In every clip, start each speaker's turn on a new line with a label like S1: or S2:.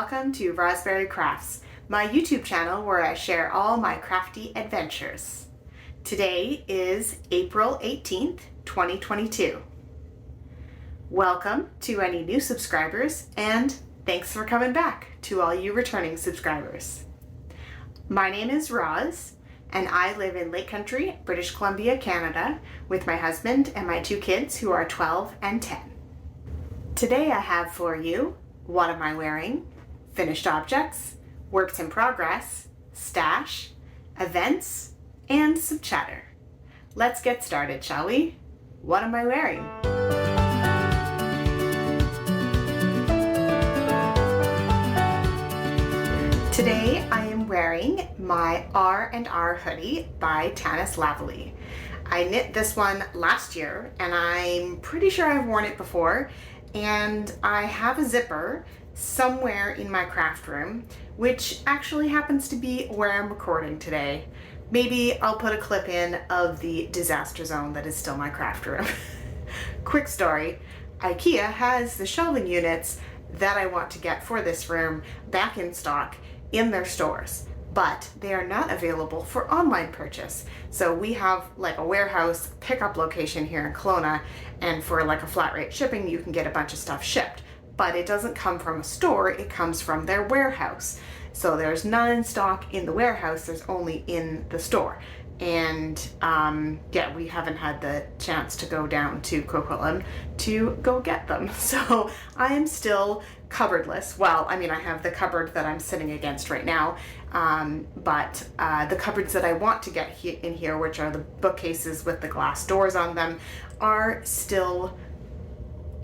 S1: welcome to Rosberry Crafts, my YouTube channel where I share all my crafty adventures. Today is April 18th, 2022. Welcome to any new subscribers and thanks for coming back to all you returning subscribers. My name is Roz and I live in Lake Country, British Columbia, Canada with my husband and my two kids who are 12 and 10. Today I have for you what am I wearing, finished objects, works in progress, stash, events, and some chatter. Let's get started, shall we? What am I wearing? Today I am wearing my R&R hoodie by Tanis Lavallee. I knit this one last year and I'm pretty sure I've worn it before, and I have a zipper somewhere in my craft room, which actually happens to be where I'm recording today. Maybe I'll put a clip in of the disaster zone that is still my craft room. Quick story, IKEA has the shelving units that I want to get for this room back in stock in their stores, but they are not available for online purchase. So we have like a warehouse pickup location here in Kelowna, and for like a flat rate shipping you can get a bunch of stuff shipped, but it doesn't come from a store, it comes from their warehouse. So there's none in stock in the warehouse, there's only in the store. And yeah, we haven't had the chance to go down to Coquitlam to go get them. So I am still cupboardless. Well, I mean, I have the cupboard that I'm sitting against right now, but the cupboards that I want to get in here, which are the bookcases with the glass doors on them, are still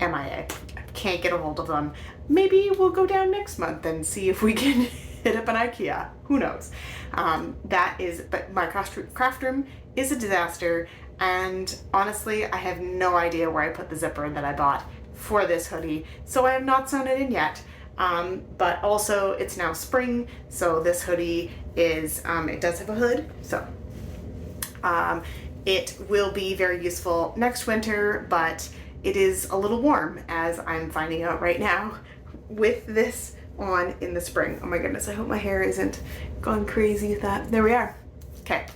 S1: MIA. Can't get a hold of them. Maybe we'll go down next month and see if we can hit up an IKEA. Who knows? But my craft room is a disaster, and honestly, I have no idea where I put the zipper that I bought for this hoodie, so I have not sewn it in yet. But also it's now spring, so this hoodie is, it does have a hood, so it will be very useful next winter, but it is a little warm, as I'm finding out right now with this on in the spring. Oh my goodness, I hope my hair isn't gone crazy with that. There we are. Okay.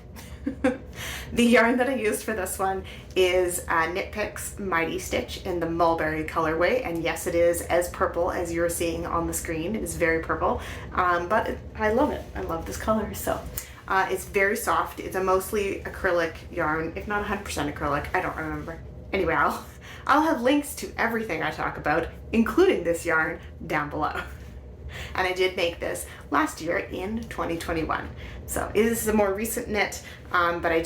S1: The yarn that I used for this one is Knit Picks Mighty Stitch in the Mulberry colorway, and yes, it is as purple as you're seeing on the screen. It is very purple, but I love it. I love this color. So it's very soft. It's a mostly acrylic yarn, if not 100% acrylic. I don't remember. Anyway, I'll have links to everything I talk about, including this yarn, down below. And I did make this last year in 2021. So this is a more recent knit, but I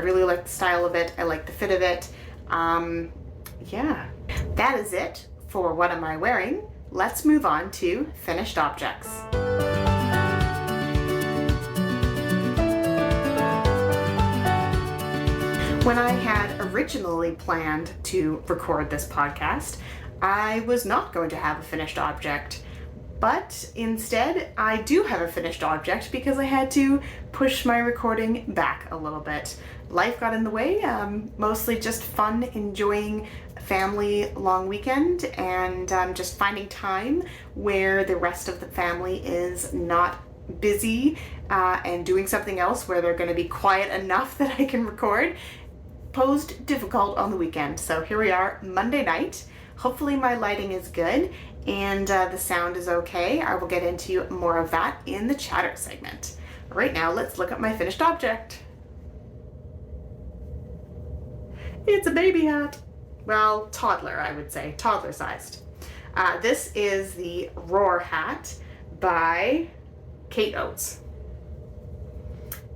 S1: really like the style of it. I like the fit of it. Yeah, that is it for what am I wearing. Let's move on to finished objects. When I had originally planned to record this podcast, I was not going to have a finished object. But instead, I do have a finished object because I had to push my recording back a little bit. Life got in the way, mostly just fun, enjoying a family long weekend, and just finding time where the rest of the family is not busy and doing something else where they're going to be quiet enough that I can record, posed difficult on the weekend. So here we are, Monday night. Hopefully my lighting is good and the sound is okay. I will get into more of that in the chatter segment. Right now, let's look at my finished object. It's a baby hat. Well, toddler, I would say, toddler sized. This is the Roar hat by Kate Oates.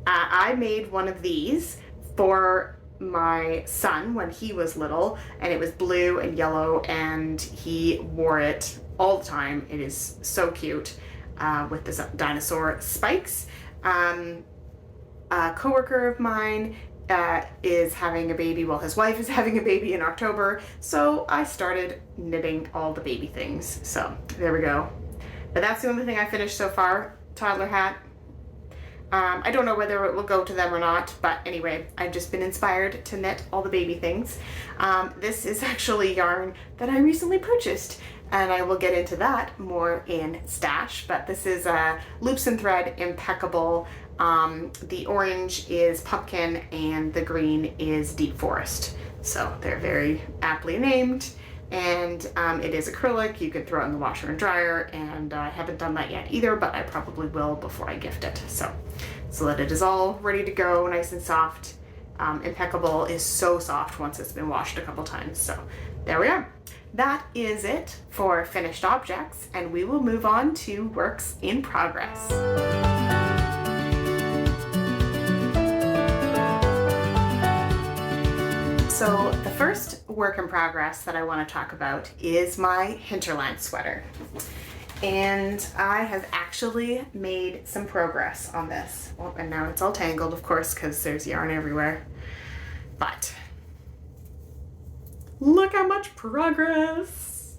S1: I made one of these for my son when he was little, and it was blue and yellow, and he wore it all the time. It is so cute with this dinosaur spikes. A coworker of mine is having a baby, well, his wife is having a baby in October, so I started knitting all the baby things. So there we go. But that's the only thing I finished so far, toddler hat. I don't know whether it will go to them or not, but anyway, I've just been inspired to knit all the baby things. This is actually yarn that I recently purchased and I will get into that more in stash, but this is a Loops and Thread Impeccable. The orange is pumpkin and the green is deep forest. So they're very aptly named, and it is acrylic. You could throw it in the washer and dryer, and I haven't done that yet either, but I probably will before I gift it. So that it is all ready to go, nice and soft. Impeccable is so soft once it's been washed a couple times. So there we are. That is it for finished objects, and we will move on to works in progress. So the first work in progress that I want to talk about is my hinterland sweater. And I have actually made some progress on this. Well, and now it's all tangled, of course, because there's yarn everywhere. But look how much progress.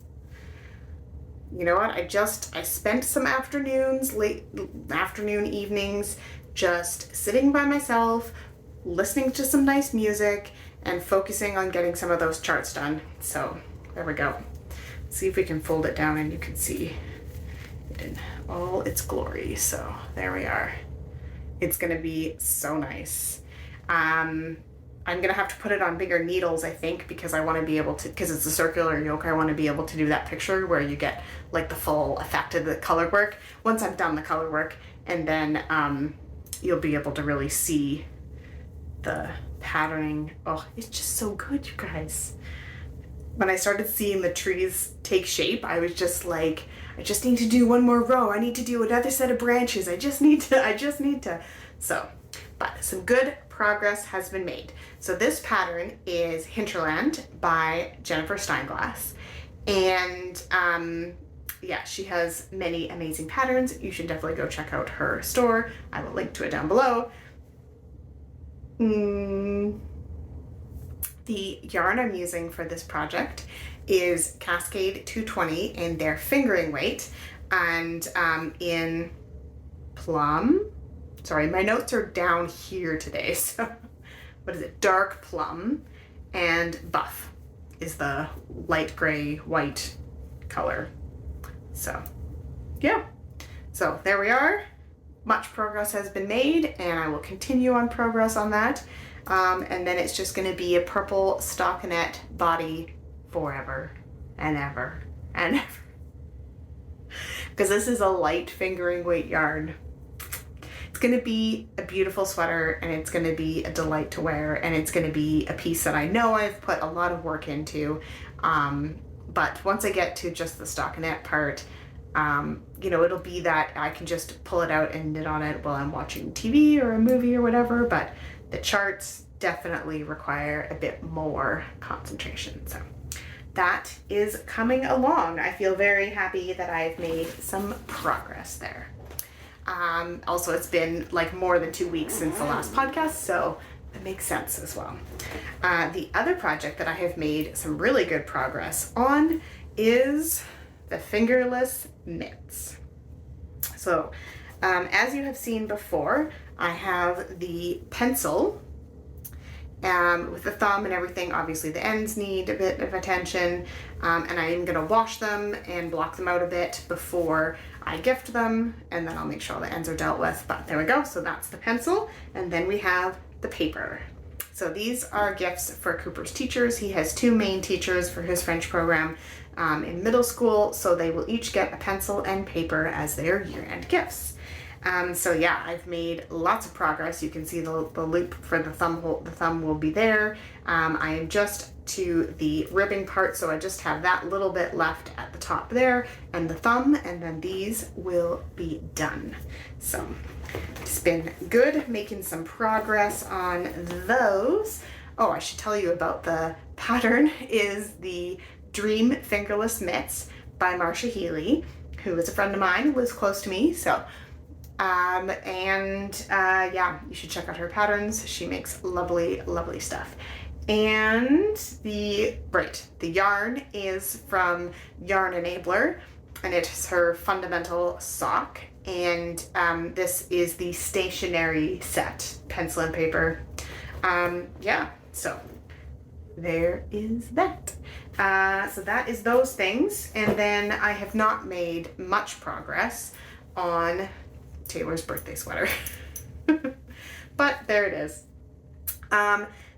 S1: You know what? I spent some afternoons, late afternoon, evenings, just sitting by myself, listening to some nice music, and focusing on getting some of those charts done. So there we go. See if we can fold it down and you can see it in all its glory. So there we are. It's gonna be so nice. I'm gonna have to put it on bigger needles, I think, because I want to be able to, because it's a circular yoke, I want to be able to do that picture where you get like the full effect of the color work once I've done the color work, and then you'll be able to really see the patterning. Oh, it's just so good, you guys. When I started seeing the trees take shape, I was just like, I just need to do one more row. I need to do another set of branches. I just need to. So, but some good progress has been made. So this pattern is Hinterland by Jennifer Steinglass. And yeah, she has many amazing patterns. You should definitely go check out her store. I will link to it down below. The yarn I'm using for this project is Cascade 220 in their fingering weight, and in Plum. Sorry, my notes are down here today, so what is it? Dark Plum, and Buff is the light gray white color. So yeah, so there we are. Much progress has been made, and I will continue on progress on that. And then it's just going to be a purple stockinette body forever and ever and ever. Because this is a light fingering weight yarn. It's going to be a beautiful sweater, and it's going to be a delight to wear, and it's going to be a piece that I know I've put a lot of work into. But once I get to just the stockinette part, you know, it'll be that I can just pull it out and knit on it while I'm watching TV or a movie or whatever, but the charts definitely require a bit more concentration. So that is coming along. I feel very happy that I've made some progress there. Also, it's been like more than 2 weeks since the last podcast, so it makes sense as well. The other project that I have made some really good progress on is the Fingerless mitts. So as you have seen before, I have the pencil with the thumb and everything. Obviously the ends need a bit of attention, and I am going to wash them and block them out a bit before I gift them, and then I'll make sure all the ends are dealt with. But there we go. So that's the pencil, and then we have the paper. So these are gifts for Cooper's teachers. He has 2 main teachers for his French program in middle school, so they will each get a pencil and paper as their year-end gifts. So yeah, I've made lots of progress. You can see the loop for the thumb hole. The thumb will be there. I am just to the ribbing part, so I just have that little bit left at the top there, and the thumb, and then these will be done. So it's been good making some progress on those. Oh, I should tell you about the pattern is the Dream Fingerless Mitts by Marsha Healey, who is a friend of mine, lives close to me. So yeah, you should check out her patterns. She makes lovely, lovely stuff. And the yarn is from Yarn Enabler, and it is her fundamental sock. And this is the stationery set, pencil and paper. Yeah, so there is that. So that is those things. And then I have not made much progress on Taylor's birthday sweater. But there it is.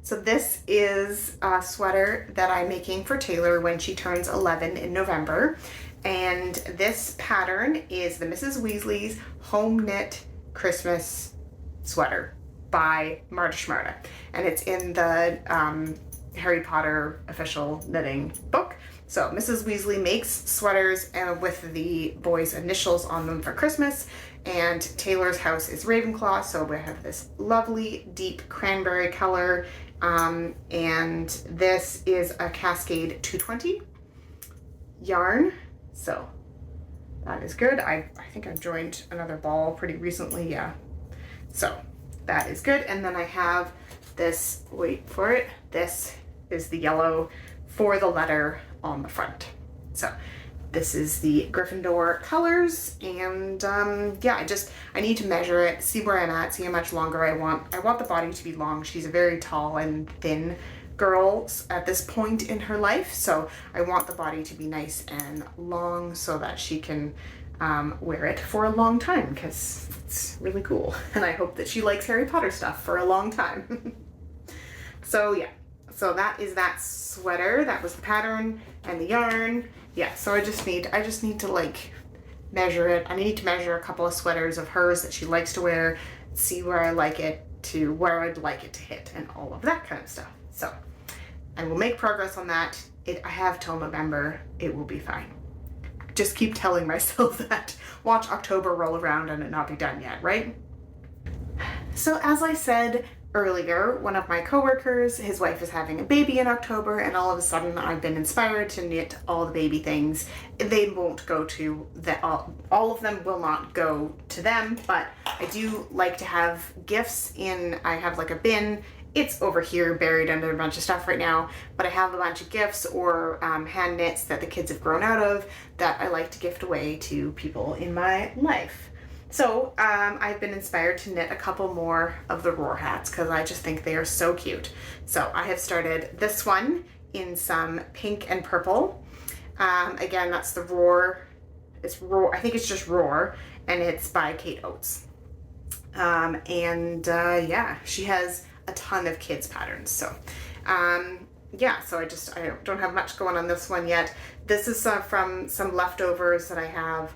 S1: So this is a sweater that I'm making for Taylor when she turns 11 in November. And this pattern is the Mrs. Weasley's Home Knit Christmas Sweater by martaschmarta. And it's in the Harry Potter official knitting book. So Mrs. Weasley makes sweaters with the boys' initials on them for Christmas, and Taylor's house is Ravenclaw, so we have this lovely deep cranberry color, and this is a Cascade 220 yarn, so that is good. I think I've joined another ball pretty recently, yeah. So that is good, and then I have this, wait for it, this is the yellow for the letter on the front. So this is the Gryffindor colors, and yeah, I need to measure it, see where I'm at, see how much longer I want. I want the body to be long. She's a very tall and thin girl at this point in her life, so I want the body to be nice and long so that she can wear it for a long time, because it's really cool, and I hope that she likes Harry Potter stuff for a long time. So yeah, so that is that sweater. That was the pattern and the yarn. Yeah, so I just need to like measure it. I need to measure a couple of sweaters of hers that she likes to wear, see where I like it to, where I'd like it to hit, and all of that kind of stuff. So I will make progress on that. I have till November. It will be fine. Just keep telling myself that. Watch October roll around and it not be done yet, right? So as I said earlier, one of my coworkers, his wife is having a baby in October, and all of a sudden I've been inspired to knit all the baby things. They won't go to all of them will not go to them, but I do like to have gifts in. I have like a bin. It's over here buried under a bunch of stuff right now, but I have a bunch of gifts or hand knits that the kids have grown out of that I like to gift away to people in my life. So I've been inspired to knit a couple more of the Roar hats because I just think they are so cute. So I have started this one in some pink and purple. Again, that's the Roar. It's Roar. I think it's just Roar, and it's by Kate Oates. Yeah, she has a ton of kids patterns. So yeah, so I don't have much going on this one yet. This is from some leftovers that I have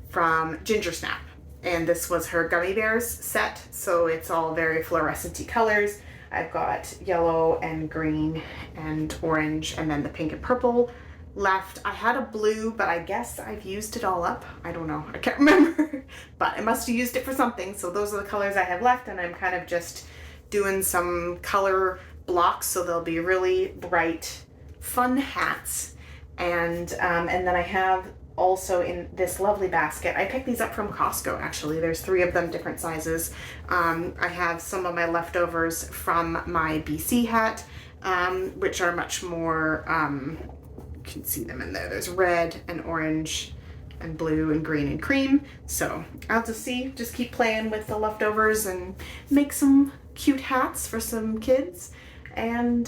S1: from Ginger Snap, and this was her Gummy Bears set, so it's all very fluorescent-y colors. I've got yellow and green and orange, and then the pink and purple left. I had a blue, but I guess I've used it all up. I don't know, I can't remember, but I must have used it for something. So those are the colors I have left, and I'm kind of just doing some color blocks so they'll be really bright, fun hats. And then I have also in this lovely basket. I picked these up from Costco, actually. There's 3 of them, different sizes. I have some of my leftovers from my BC hat, which are much more, you can see them in there. There's red and orange and blue and green and cream. So I'll just keep playing with the leftovers and make some cute hats for some kids. And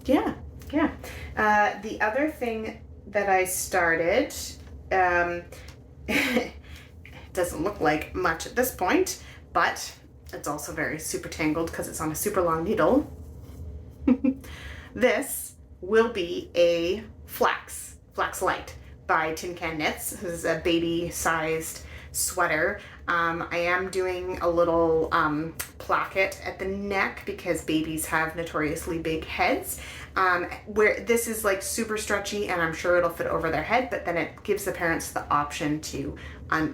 S1: yeah. The other thing that I started, it doesn't look like much at this point, but it's also very super tangled because it's on a super long needle. This will be a Flax Light by Tin Can Knits. This is a baby sized sweater. I am doing a little placket at the neck because babies have notoriously big heads, where this is like super stretchy, and I'm sure it'll fit over their head, but then it gives the parents the option to,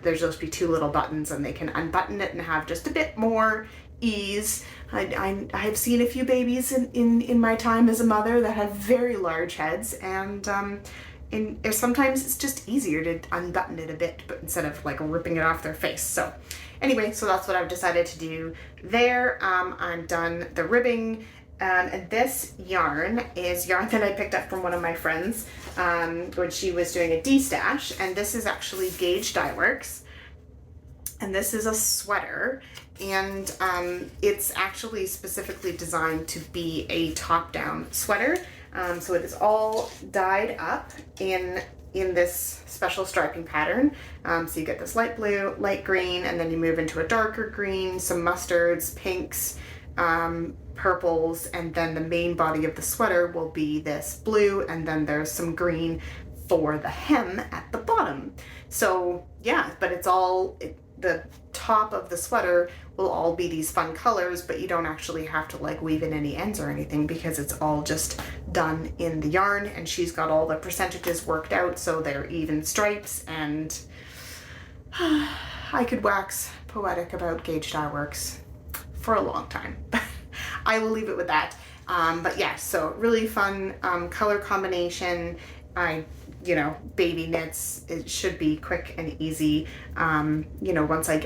S1: there's supposed to be 2 little buttons, and they can unbutton it and have just a bit more ease. I have seen a few babies in my time as a mother that have very large heads, and sometimes it's just easier to unbutton it a bit, but instead of like ripping it off their face. So anyway, so that's what I've decided to do there. I'm done the ribbing, and this yarn is yarn that I picked up from one of my friends when she was doing a D-stash, and this is actually Gauge Dye Works, and this is a sweater, and it's actually specifically designed to be a top-down sweater. So it is all dyed up in this special striping pattern. So you get this light blue, light green, and then you move into a darker green, some mustards, pinks, purples, and then the main body of the sweater will be this blue, and then there's some green for the hem at the bottom. So yeah, but it's all, the top of the sweater will all be these fun colors, but you don't actually have to like weave in any ends or anything because it's all just done in the yarn, and she's got all the percentages worked out so they're even stripes. And I could wax poetic about gauge dye works for a long time, but I will leave it with that. But yeah, so really fun color combination. Baby knits, it should be quick and easy. Once I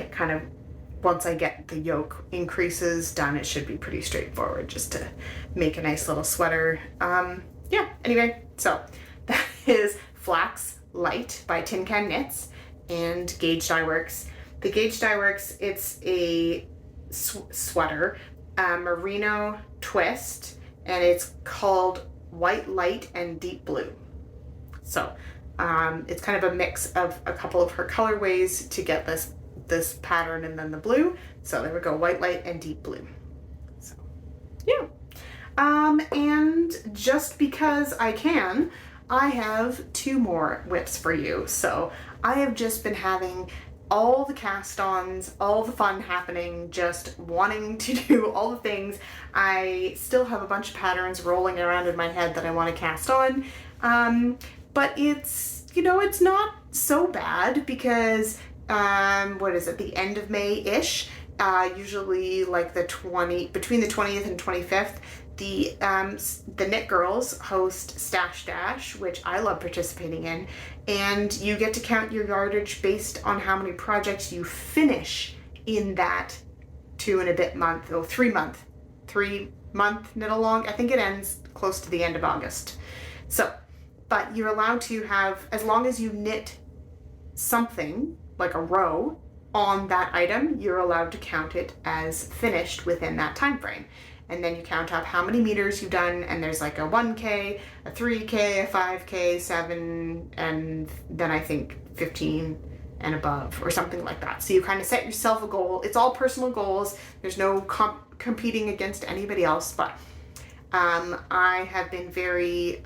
S1: get the yoke increases done, it should be pretty straightforward just to make a nice little sweater. Anyway, so that is Flax Light by Tin Can Knits and Gauge Dye Works. The Gauge Dye Works, it's a sweater, merino twist, and it's called White Light and Deep Blue. So it's kind of a mix of a couple of her colorways to get this pattern and then the blue. So there we go, White Light and Deep Blue. So yeah. And just because I can, I have 2 more whips for you. So I have just been having all the cast-ons, all the fun happening, just wanting to do all the things. I still have a bunch of patterns rolling around in my head that I want to cast on. But it's, it's not so bad because, the end of May-ish, usually like between the 20th and 25th, the Knit Girls host Stash Dash, which I love participating in, and you get to count your yardage based on how many projects you finish in that 3 month knit along. I think it ends close to the end of August. So, but you're allowed to have, as long as you knit something, like a row, on that item, you're allowed to count it as finished within that time frame. And then you count up how many meters you've done, and there's like a 1K, a 3K, a 5K, 7, and then I think 15 and above, or something like that. So you kind of set yourself a goal. It's all personal goals. There's no competing against anybody else, but I have been very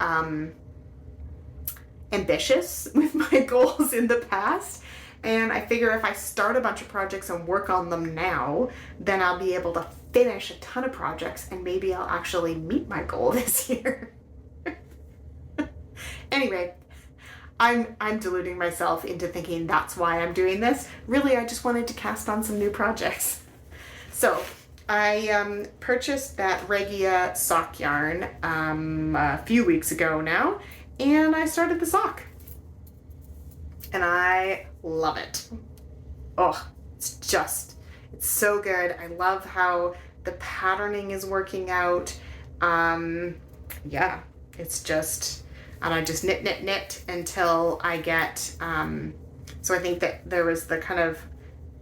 S1: ambitious with my goals in the past, and I figure if I start a bunch of projects and work on them now, then I'll be able to finish a ton of projects, and maybe I'll actually meet my goal this year. Anyway, I'm deluding myself into thinking that's why I'm doing this. Really, I just wanted to cast on some new projects. So I purchased that Regia sock yarn a few weeks ago now, and I started the sock. And I love it. Oh, it's so good. I love how the patterning is working out. Yeah, it's just, and I just knit until I get, so I think that there was the kind of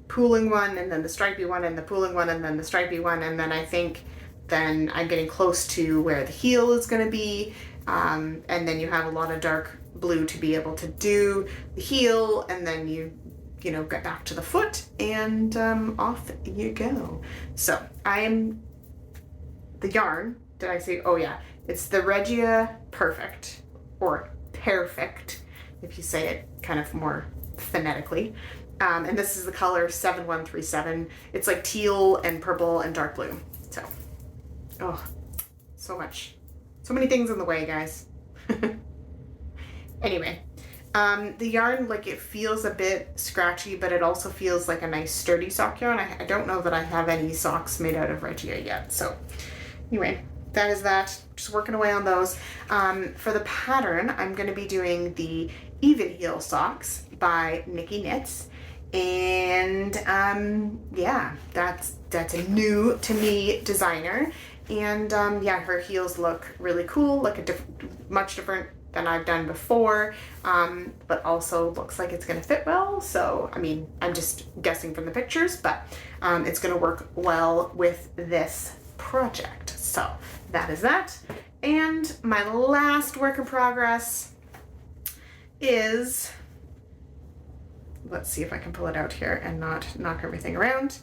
S1: pooling one, and then the stripy one, and the pooling one, and then the stripy one, and then I think then I'm getting close to where the heel is going to be, and then you have a lot of dark blue to be able to do the heel, and then you get back to the foot, and off you go. So the yarn, did I say, oh yeah, it's the Regia Perfect, or Perfect, if you say it kind of more phonetically. And this is the color 7137. It's like teal and purple and dark blue. So, oh, so many things in the way, guys. Anyway, the yarn, like, it feels a bit scratchy, but it also feels like a nice sturdy sock yarn. I don't know that I have any socks made out of Regia yet. So anyway, that is that. Just working away on those. For the pattern, I'm going to be doing the even heel socks by Nikki Knits. And yeah, that's a new to me designer. And yeah, her heels look really cool, like much different than I've done before, but also looks like it's going to fit well. So, I mean, I'm just guessing from the pictures, but it's going to work well with this project. So that is that. And my last work in progress is, let's see if I can pull it out here and not knock everything around.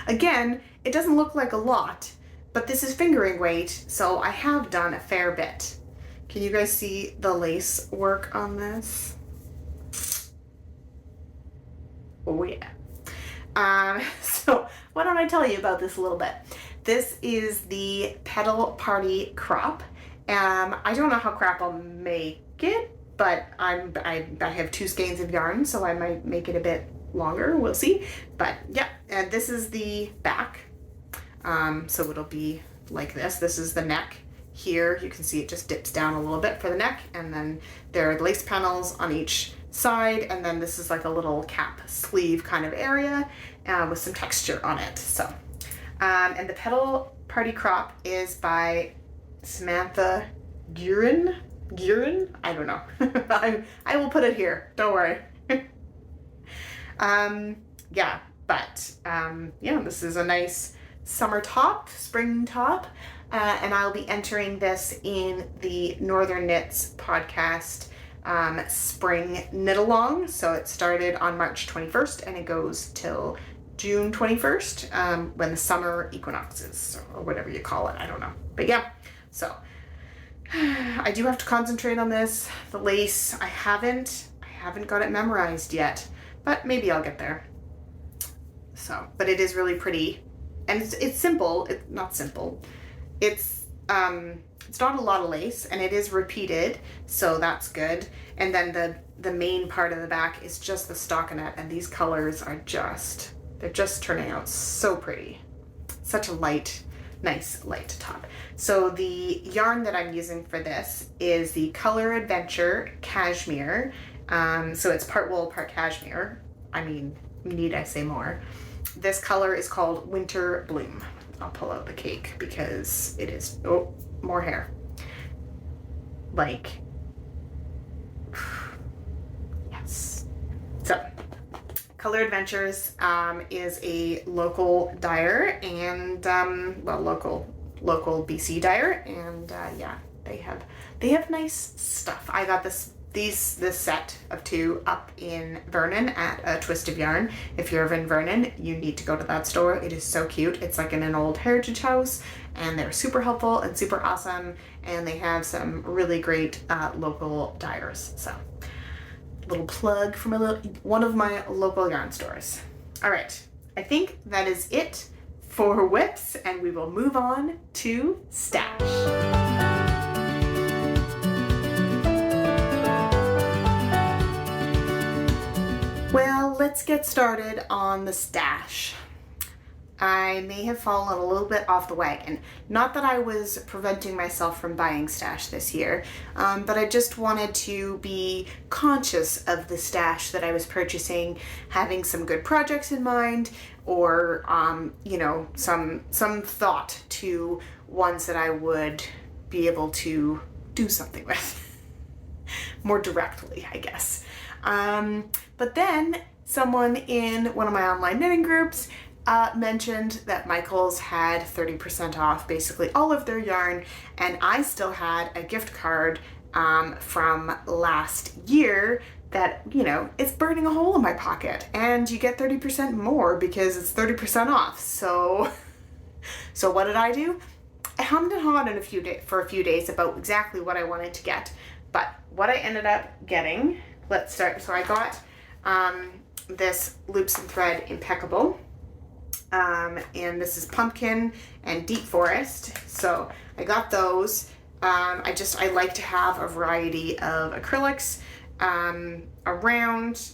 S1: Again, it doesn't look like a lot, but this is fingering weight, so I have done a fair bit. Can you guys see the lace work on this? Oh yeah. So why don't I tell you about this a little bit? This is the Petal Party crop. I don't know how crap I'll make it, but I have 2 skeins of yarn, so I might make it a bit longer. We'll see. But yeah, and this is the back. So it'll be like this. This is the neck. Here you can see it just dips down a little bit for the neck, and then there are lace panels on each side, and then this is like a little cap sleeve kind of area with some texture on it. So and the Petal Party crop is by Samantha Guerin. I don't know. I will put it here, don't worry. Yeah, but yeah, this is a nice summer top, spring top, and I'll be entering this in the Northern Knits podcast spring knit along. So it started on March 21st and it goes till June 21st when the summer equinoxes, or whatever you call it, I don't know. But yeah, so I do have to concentrate on this. The lace, I haven't got it memorized yet, but maybe I'll get there. So, but it is really pretty, and it's simple. It's not simple. It's not a lot of lace, and it is repeated, so that's good. And then the main part of the back is just the stockinette, and these colors are they're just turning out so pretty. Such a light, nice light top. So the yarn that I'm using for this is the Color Adventure Cashmere. So it's part wool, part cashmere. I mean, need I say more? This color is called Winter Bloom. I'll pull out the cake because it is, oh, more hair. Like, yes. So, Color Adventures is a local dyer, and well, local BC dyer, and yeah, they have nice stuff. I got this set of 2 up in Vernon at a Twist of Yarn. If you're in Vernon, you need to go to that store. It is so cute. It's like in an old heritage house, and they're super helpful and super awesome, and they have some really great local dyers. So, little plug from one of my local yarn stores. All right, I think that is it for whips, and we will move on to stash. Well, let's get started on the stash. I may have fallen a little bit off the wagon. Not that I was preventing myself from buying stash this year, but I just wanted to be conscious of the stash that I was purchasing, having some good projects in mind, or you know, some thought to ones that I would be able to do something with more directly, I guess. But then someone in one of my online knitting groups mentioned that Michaels had 30% off basically all of their yarn, and I still had a gift card from last year that, you know, it's burning a hole in my pocket, and you get 30% more because it's 30% off. So what did I do? I hummed and hawed for a few days about exactly what I wanted to get, but what I ended up getting, let's start. So I got this Loops and Thread Impeccable, and this is Pumpkin and Deep Forest. So I got those. I like to have a variety of acrylics around,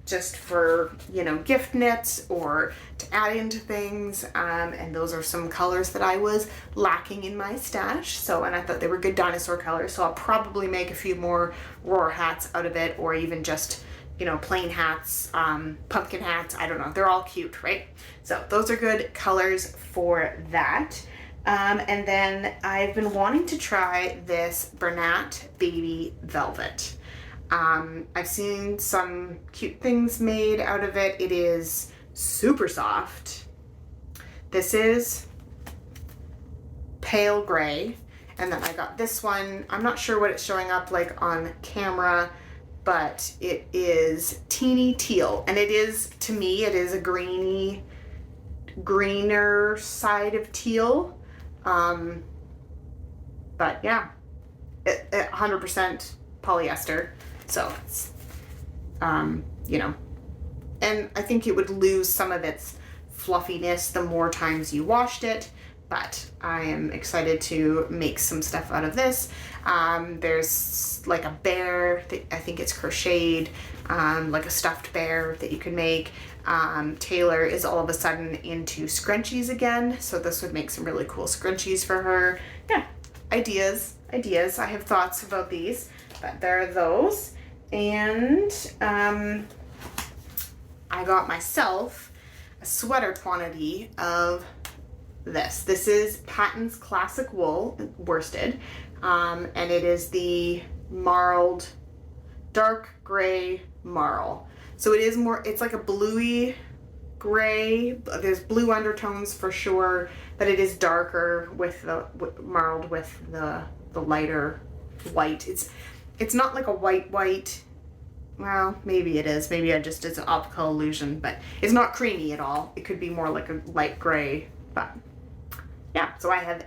S1: just for, you know, gift knits or to add into things, and those are some colors that I was lacking in my stash. So, and I thought they were good dinosaur colors, so I'll probably make a few more roar hats out of it, or even just, you know, plain hats, pumpkin hats, I don't know, they're all cute, right? So those are good colors for that. And then I've been wanting to try this Bernat Baby Velvet. I've seen some cute things made out of it. It is super soft. This is pale gray. And then I got this one. I'm not sure what it's showing up like on camera, but it is teeny teal. And it is, to me, it is a greener side of teal. But yeah, 100% polyester. So it's, you know, and I think it would lose some of its fluffiness the more times you washed it. But I am excited to make some stuff out of this. There's like a bear that I think it's crocheted, like a stuffed bear that you can make. Taylor is all of a sudden into scrunchies again, so this would make some really cool scrunchies for her. Yeah, ideas. I have thoughts about these, but there are those. And I got myself a sweater quantity of this. This is Patton's Classic Wool worsted, and it is the marled, dark gray marl. So it is more, it's like a bluey gray. There's blue undertones for sure, but it is darker with the marled with the lighter white. It's not like a white. Well, maybe it is. Maybe it's an optical illusion, but it's not creamy at all. It could be more like a light gray, but yeah, so I have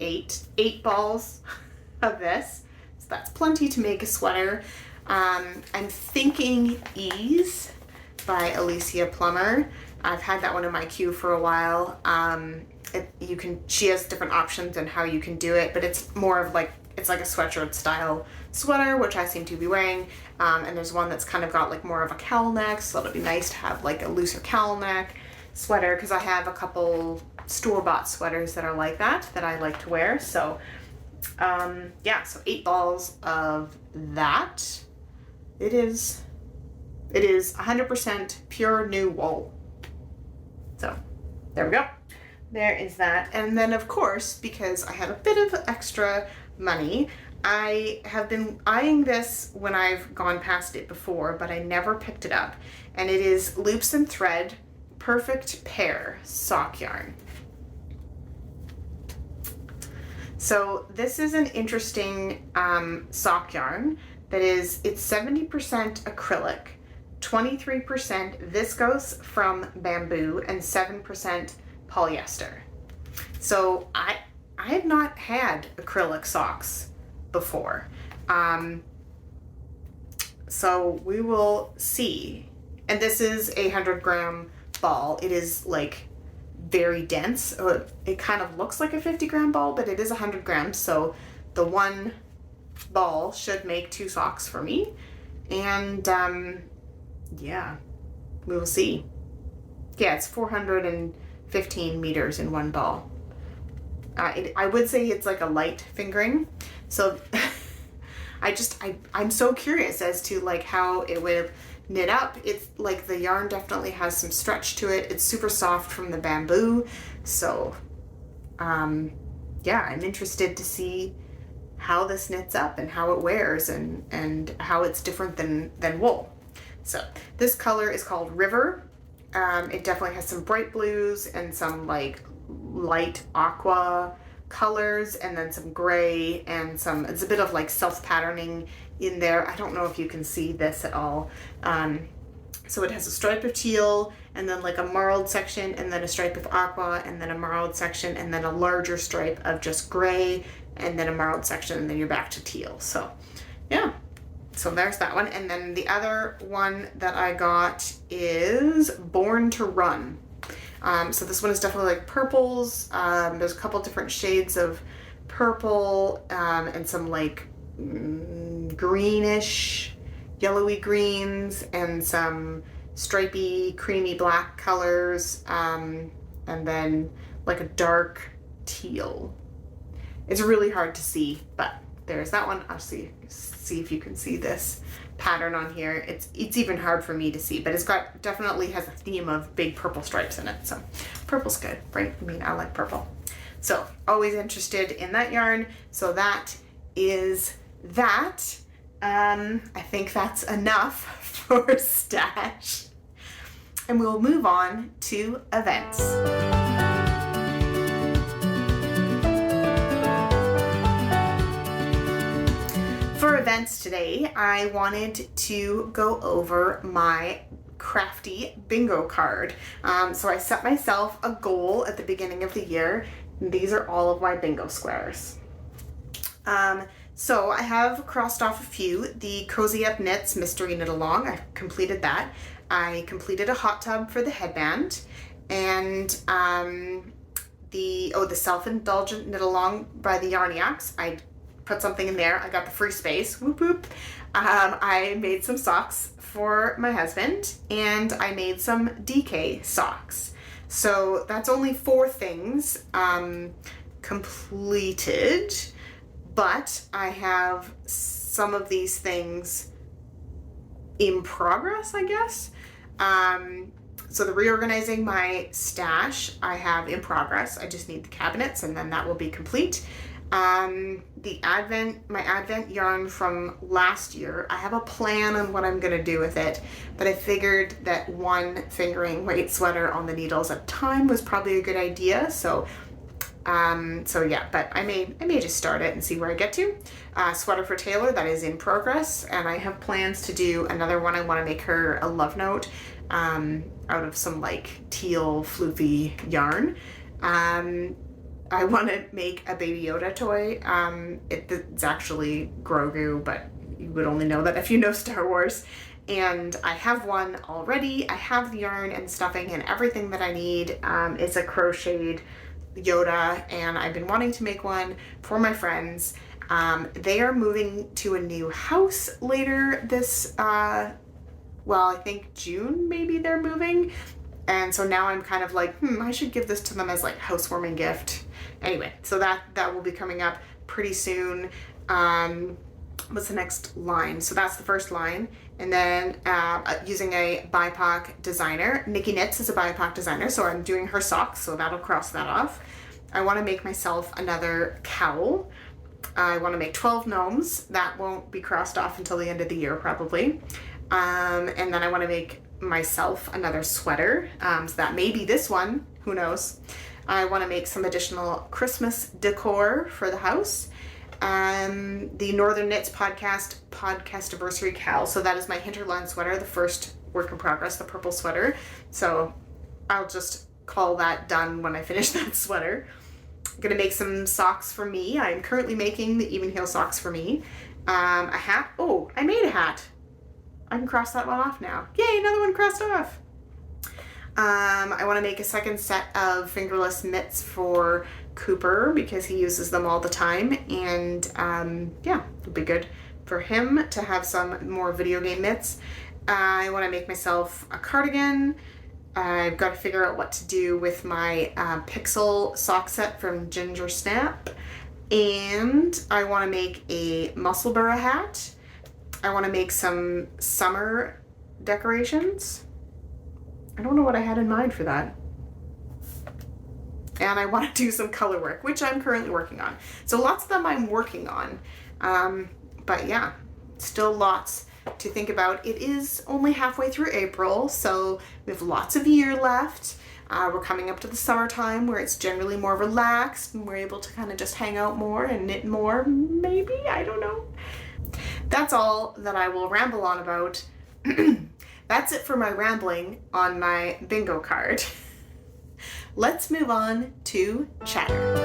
S1: eight balls of this. So that's plenty to make a sweater. I'm thinking Ease by Alicia Plummer. I've had that one in my queue for a while. She has different options on how you can do it, but it's more of like, it's like a sweatshirt style sweater, which I seem to be wearing. And there's one that's kind of got like more of a cowl neck, so it'll be nice to have like a looser cowl neck sweater, because I have a couple store-bought sweaters that are like that I like to wear. So yeah, so 8 balls of that. It is 100% pure new wool. So there we go. There is that. And then of course, because I have a bit of extra money, I have been eyeing this when I've gone past it before, but I never picked it up. And it is Loops and Thread Perfect Pair sock yarn. So this is an interesting sock yarn that is, it's 70% acrylic, 23% viscose from bamboo, and 7% polyester. So I have not had acrylic socks before. So we will see. And this is a 100-gram ball. It is like very dense. It kind of looks like a 50-gram ball, but it is 100 grams. So the one ball should make 2 socks for me. And yeah, we will see. Yeah, it's 415 meters in one ball. I would say it's like a light fingering. So I'm so curious as to like how it would knit up. It's like the yarn definitely has some stretch to it. It's super soft from the bamboo. So yeah, I'm interested to see how this knits up and how it wears and how it's different than wool. So this color is called River. It definitely has some bright blues and some like light aqua colors, and then some gray and it's a bit of like self-patterning in there. I don't know if you can see this at all. So it has a stripe of teal, and then like a marled section, and then a stripe of aqua, and then a marled section, and then a larger stripe of just gray, and then a marled section, and then you're back to teal. So yeah, so there's that one. And then the other one that I got is Born to Run. So this one is definitely like purples. There's a couple different shades of purple, and some like greenish, yellowy greens, and some stripy, creamy black colors, and then like a dark teal. It's really hard to see, but there's that one. I'll see if you can see this pattern on here. It's even hard for me to see, but it's definitely has a theme of big purple stripes in it. So purple's good, right? I mean, I like purple. So always interested in that yarn. So that is that. I think that's enough for stash, and we'll move on to events. events today, I wanted to go over my crafty bingo card. So I set myself a goal at the beginning of the year. These are all of my bingo squares. So I have crossed off a few. The Cozy Up Knits Mystery Knit Along, I completed that. I completed a hot tub for the headband, and the Self-Indulgent Knit Along by the Yarniacs. I put something in there. I got the free space. Whoop whoop. I made some socks for my husband, and I made some DK socks. So that's only 4 things completed, but I have some of these things in progress, I guess. So the reorganizing my stash I have in progress. I just need the cabinets, and then that will be complete. My Advent yarn from last year, I have a plan on what I'm gonna do with it, but I figured that one fingering weight sweater on the needles at a time was probably a good idea. So yeah, but I may just start it and see where I get to. Sweater for Taylor, that is in progress, and I have plans to do another one. I want to make her a love note out of some like teal floofy yarn. I want to make a Baby Yoda toy. It's actually Grogu, but you would only know that if you know Star Wars. And I have one already. I have the yarn and stuffing and everything that I need. It's a crocheted Yoda, and I've been wanting to make one for my friends. They are moving to a new house later this, I think June maybe they're moving. And so now I'm kind of like, I should give this to them as like housewarming gift. Anyway, so that will be coming up pretty soon. What's the next line? So that's the first line. And then using a BIPOC designer. Nikki Knits is a BIPOC designer, so I'm doing her socks, so that'll cross that off. I want to make myself another cowl. I want to make 12 gnomes. That won't be crossed off until the end of the year probably. And then I want to make myself another sweater. So that may be this one, who knows. I want to make some additional Christmas decor for the house. The Northern Knits podcast-iversary cowl. So that is my hinterland sweater, the first work in progress, the purple sweater. So I'll just call that done when I finish that sweater. I'm gonna make some socks for me. I'm currently making the even heel socks for me. A hat. Oh, I made a hat. I can cross that one off now. Yay, another one crossed off. I want to make a second set of fingerless mitts for Cooper because he uses them all the time, and yeah, it'll be good for him to have some more video game mitts. I want to make myself a cardigan. I've got to figure out what to do with my Pixel sock set from Ginger Snap, and I want to make a Musselburgh hat. I want to make some summer decorations. I don't know what I had in mind for that. And I want to do some color work, which I'm currently working on. So lots of them I'm working on. But yeah, still lots to think about. It is only halfway through April, so we have lots of year left. We're coming up to the summertime where it's generally more relaxed and we're able to kind of just hang out more and knit more, maybe, I don't know. That's all that I will ramble on about. That's it for my rambling on my bingo card. Let's move on to chatter.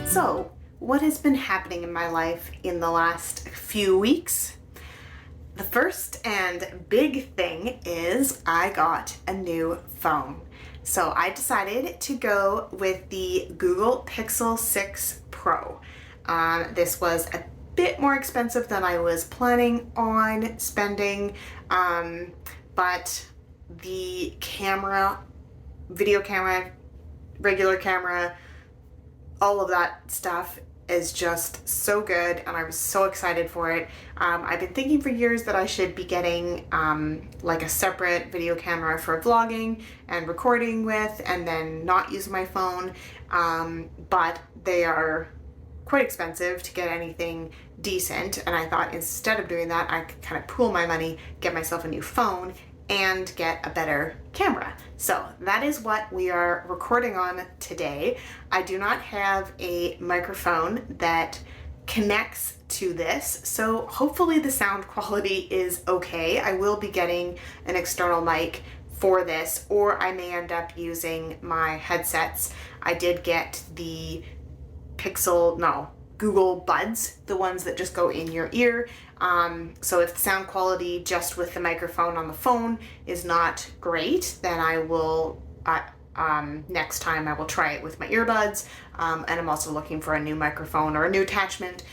S1: So, what has been happening in my life in the last few weeks? The first and big thing is I got a new phone. So I decided to go with the Google Pixel 6 Pro. This was a bit more expensive than I was planning on spending, but the camera, video camera, regular camera, all of that stuff is just so good, and I was so excited for it. I've been thinking for years that I should be getting like a separate video camera for vlogging and recording with, and then not use my phone, but they are quite expensive to get anything decent, and I thought instead of doing that I could kind of pool my money, get myself a new phone, and get a better camera. So that is what we are recording on today. I do not have a microphone that connects to this, so hopefully the sound quality is okay. I will be getting an external mic for this, or I may end up using my headsets. I did get the Google Buds, the ones that just go in your ear. So if the sound quality just with the microphone on the phone is not great, then I will, next time I will try it with my earbuds. And I'm also looking for a new microphone or a new attachment,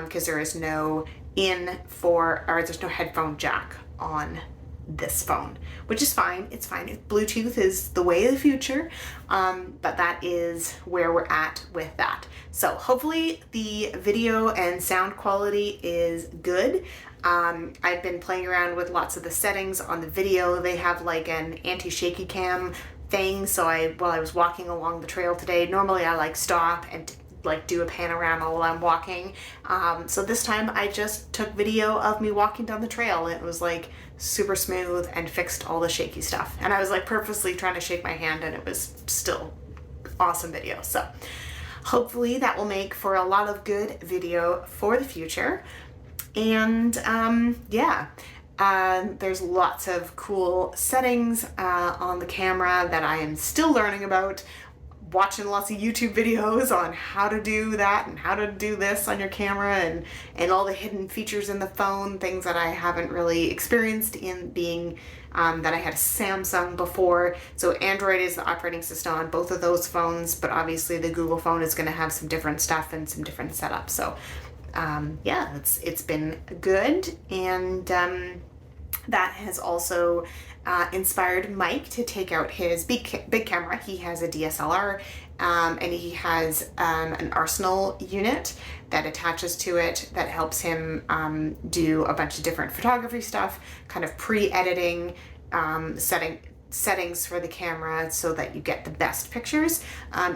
S1: because there is no there's no headphone jack on this phone, which is fine. It's fine. Bluetooth is the way of the future, but that is where we're at with that. So hopefully the video and sound quality is good. I've been playing around with lots of the settings on the video. They have like an anti-shaky cam thing. So while I was walking along the trail today, normally I like stop and like do a panorama while I'm walking. So this time I just took video of me walking down the trail, and it was like super smooth and fixed all the shaky stuff. And I was like purposely trying to shake my hand, and it was still awesome video. So hopefully that will make for a lot of good video for the future. And there's lots of cool settings on the camera that I am still learning about, watching lots of YouTube videos on how to do that and how to do this on your camera, and all the hidden features in the phone, things that I haven't really experienced in being that I had a Samsung before. So Android is the operating system on both of those phones, but obviously the Google phone is going to have some different stuff and some different setups. So it's been good, and that has also inspired Mike to take out his big camera. He has a DSLR, and he has an Arsenal unit that attaches to it that helps him do a bunch of different photography stuff, kind of pre-editing, settings for the camera so that you get the best pictures.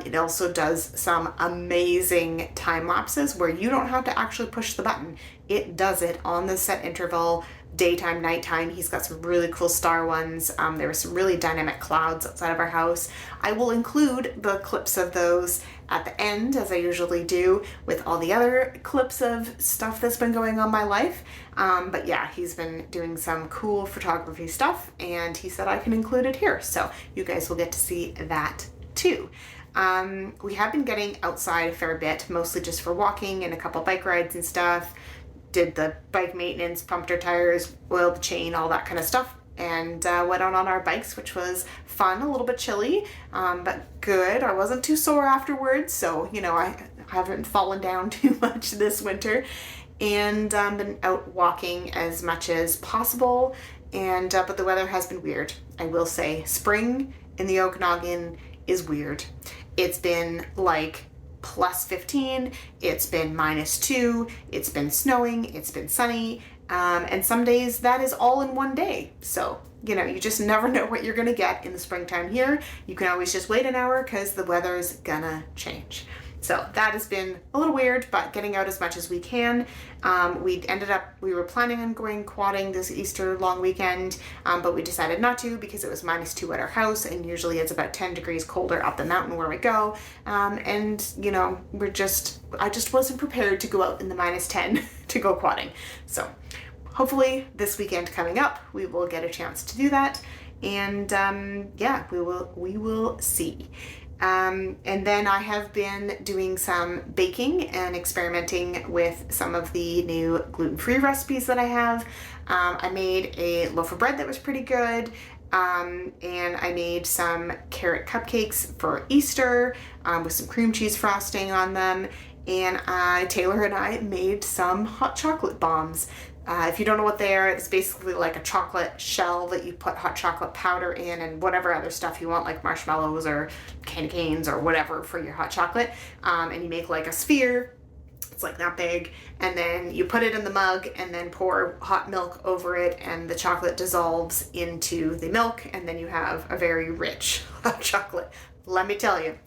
S1: It also does some amazing time lapses where you don't have to actually push the button. It does it on the set interval, daytime, nighttime. He's got some really cool star ones. There were some really dynamic clouds outside of our house. I will include the clips of those at the end, as I usually do with all the other clips of stuff that's been going on in my life. But yeah, he's been doing some cool photography stuff, and he said I can include it here. So you guys will get to see that too. We have been getting outside a fair bit, mostly just for walking and a couple bike rides and stuff. Did the bike maintenance, pumped our tires, oiled the chain, all that kind of stuff, and went out on our bikes, which was fun, a little bit chilly, but good. I wasn't too sore afterwards, so, I haven't fallen down too much this winter, and been out walking as much as possible, and but the weather has been weird. I will say, spring in the Okanagan is weird. It's been like +15, it's been -2, it's been snowing, it's been sunny, and some days that is all in one day. So, you just never know what you're gonna get in the springtime here. You can always just wait an hour because the weather's gonna change. So that has been a little weird, but getting out as much as we can. We were planning on going quadding this Easter long weekend, but we decided not to because it was -2 at our house, and usually it's about 10 degrees colder up the mountain where we go. And I just wasn't prepared to go out in the -10 to go quadding. So hopefully this weekend coming up, we will get a chance to do that. And we will see. And then I have been doing some baking and experimenting with some of the new gluten-free recipes that I have. I made a loaf of bread that was pretty good, and I made some carrot cupcakes for Easter with some cream cheese frosting on them, and Taylor and I made some hot chocolate bombs. If you don't know what they are, it's basically like a chocolate shell that you put hot chocolate powder in and whatever other stuff you want, like marshmallows or candy canes or whatever for your hot chocolate. And you make like a sphere. It's like that big, and then you put it in the mug and then pour hot milk over it, and the chocolate dissolves into the milk, and then you have a very rich hot chocolate, let me tell you.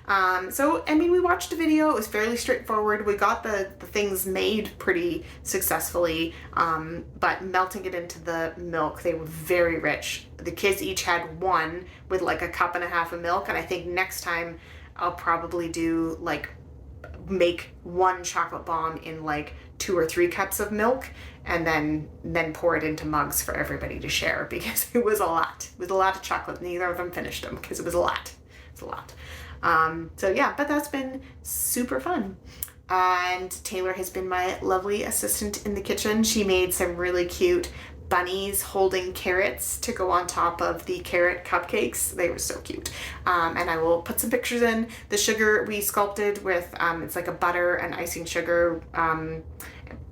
S1: So, I mean, we watched a video. It was fairly straightforward. We got the things made pretty successfully, but melting it into the milk, they were very rich. The kids each had one with like a cup and a half of milk, and I think next time I'll probably do like make one chocolate bomb in like 2 or 3 cups of milk, and then pour it into mugs for everybody to share, because it was a lot. It was a lot of chocolate. Neither of them finished them because it was a lot. It's a lot. So yeah, but that's been super fun. And Taylor has been my lovely assistant in the kitchen. She made some really cute bunnies holding carrots to go on top of the carrot cupcakes. They were so cute. And I will put some pictures in. The sugar we sculpted with, it's like a butter and icing sugar,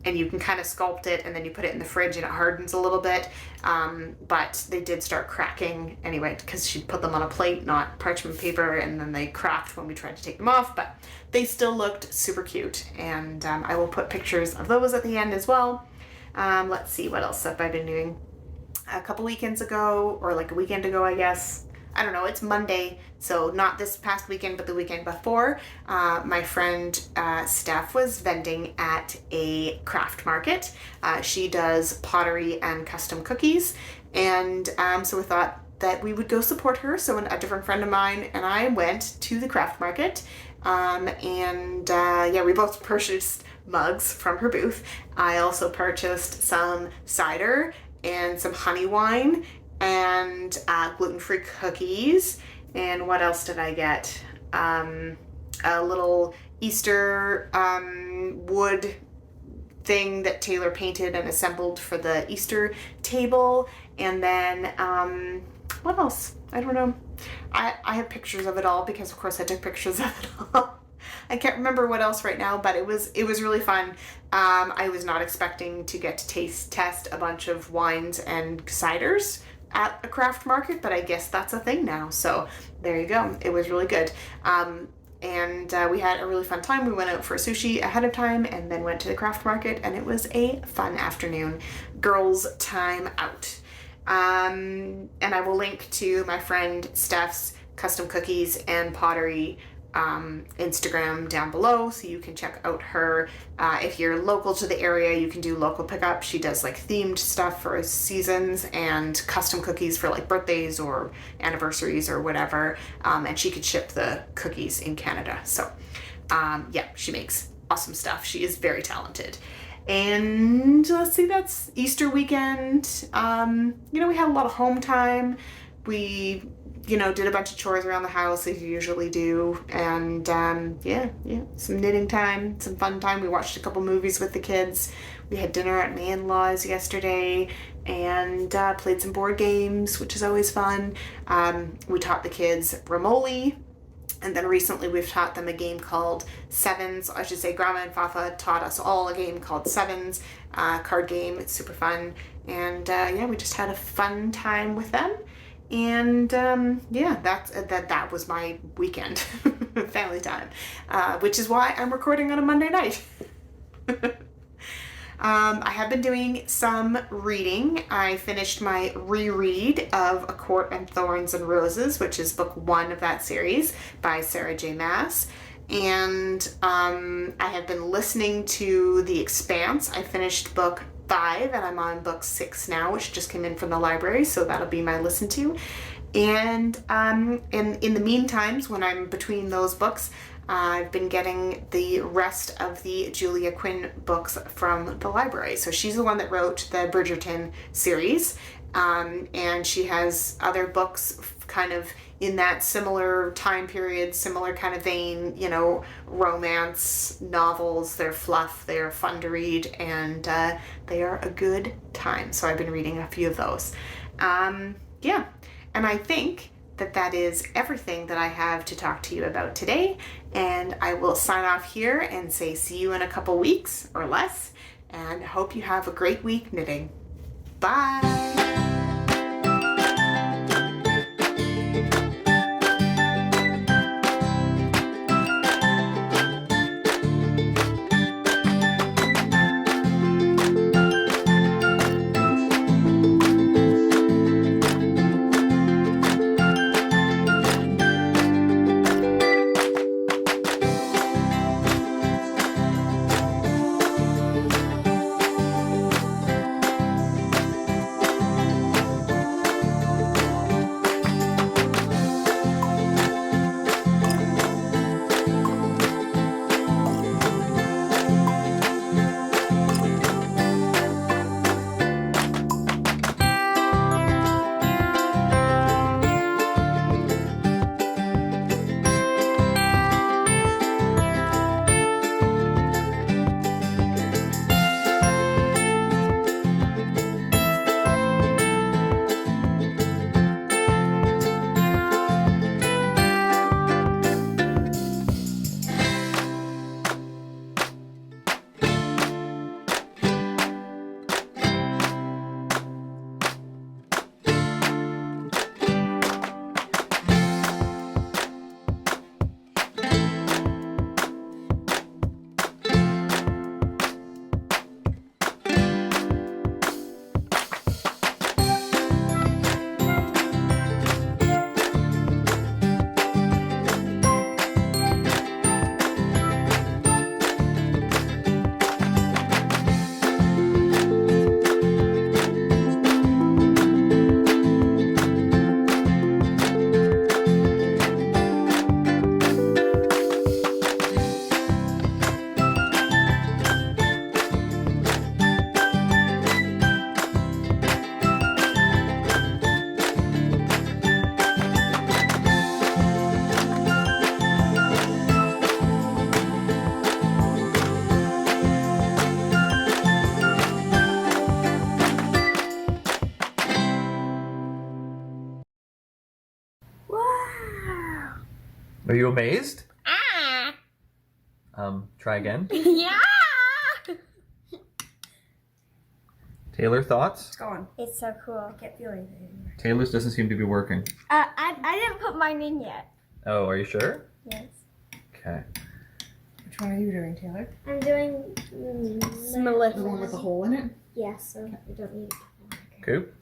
S1: and you can kind of sculpt it and then you put it in the fridge and it hardens a little bit. But they did start cracking anyway, because she put them on a plate, not parchment paper, and then they cracked when we tried to take them off, but they still looked super cute. And I will put pictures of those at the end as well. Let's see, what else have I been doing? A couple weekends ago, or like a weekend ago, I guess. I don't know, it's Monday, so not this past weekend, but the weekend before, my friend Steph was vending at a craft market. She does pottery and custom cookies, and so we thought that we would go support her. So a different friend of mine and I went to the craft market, and yeah, we both purchased mugs from her booth. I also purchased some cider and some honey wine and gluten-free cookies. And what else did I get? A little Easter wood thing that Taylor painted and assembled for the Easter table. And then what else? I don't know. I have pictures of it all because of course I took pictures of it all. I can't remember what else right now, but it was really fun. I was not expecting to get to test a bunch of wines and ciders at a craft market, but I guess that's a thing now. So there you go. It was really good. And we had a really fun time. We went out for sushi ahead of time and then went to the craft market, and it was a fun afternoon. Girls' time out. And I will link to my friend Steph's custom cookies and pottery Instagram down below, so you can check out her. If you're local to the area, you can do local pickup. She does like themed stuff for seasons and custom cookies for like birthdays or anniversaries or whatever, and she could ship the cookies in Canada. So yeah, she makes awesome stuff. She is very talented. And let's see, that's Easter weekend. You know, we had a lot of home time. We did a bunch of chores around the house as you usually do. And yeah, some knitting time, some fun time. We watched a couple movies with the kids. We had dinner at my in-laws yesterday and played some board games, which is always fun. We taught the kids Romoli. And then recently we've taught them a game called Sevens. I should say Grandma and Fafa taught us all a game called Sevens, card game. It's super fun. And yeah, we just had a fun time with them. And yeah, that was my weekend, family time, which is why I'm recording on a Monday night. I have been doing some reading. I finished my reread of A Court and Thorns and Roses, which is book 1 of that series by Sarah J. Maas. And I have been listening to The Expanse. I finished book 5 and I'm on book 6 now, which just came in from the library, so that'll be my listen to. And in the meantimes, when I'm between those books, I've been getting the rest of the Julia Quinn books from the library. So she's the one that wrote the Bridgerton series, and she has other books kind of in that similar time period, similar kind of vein, romance novels. They're fluff, they're fun to read, and they are a good time. So I've been reading a few of those. Yeah, and I think that is everything that I have to talk to you about today. And I will sign off here and say see you in a couple weeks or less, and hope you have a great week knitting. Bye!
S2: Are you amazed?
S3: Ah!
S2: Try again.
S3: Yeah!
S2: Taylor, thoughts?
S1: It's going.
S3: It's so cool.
S1: I can't feel anything anymore.
S2: Taylor's doesn't seem to be working.
S3: I didn't put mine in yet.
S2: Oh, are you sure?
S3: Yes.
S2: Okay.
S1: Which one are you doing, Taylor?
S3: I'm doing
S1: The one with the hole in it?
S3: Yeah, so we don't need it.
S2: Coop,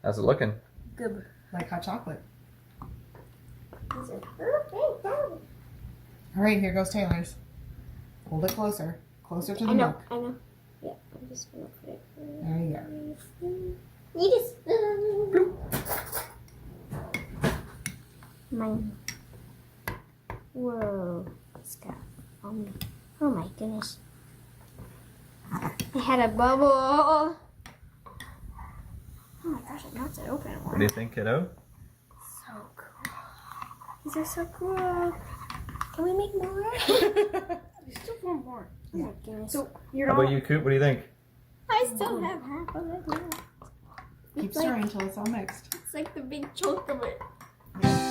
S2: how's it looking?
S3: Good.
S1: Like hot chocolate.
S3: These are perfect.
S1: All right, here goes Taylor's. Hold it closer. Closer to the
S3: I know.
S1: milk.
S3: I know. Yeah, I'm just gonna put it.
S1: There you go.
S3: Need a spoon. Mine. Whoa. It's got. Oh my goodness. I had a bubble. Oh my gosh, I knocked it open.
S2: What do you think, kiddo?
S3: So cool. These are so cool. Can we make more?
S1: There's still one more.
S3: Oh my goodness.
S1: So you're
S2: How
S1: not.
S2: about you, Coop? What do you think?
S3: I still have half of it now.
S1: Keep
S3: It's like,
S1: stirring until it's all mixed.
S3: it's like the big chunk of it.
S1: Yeah.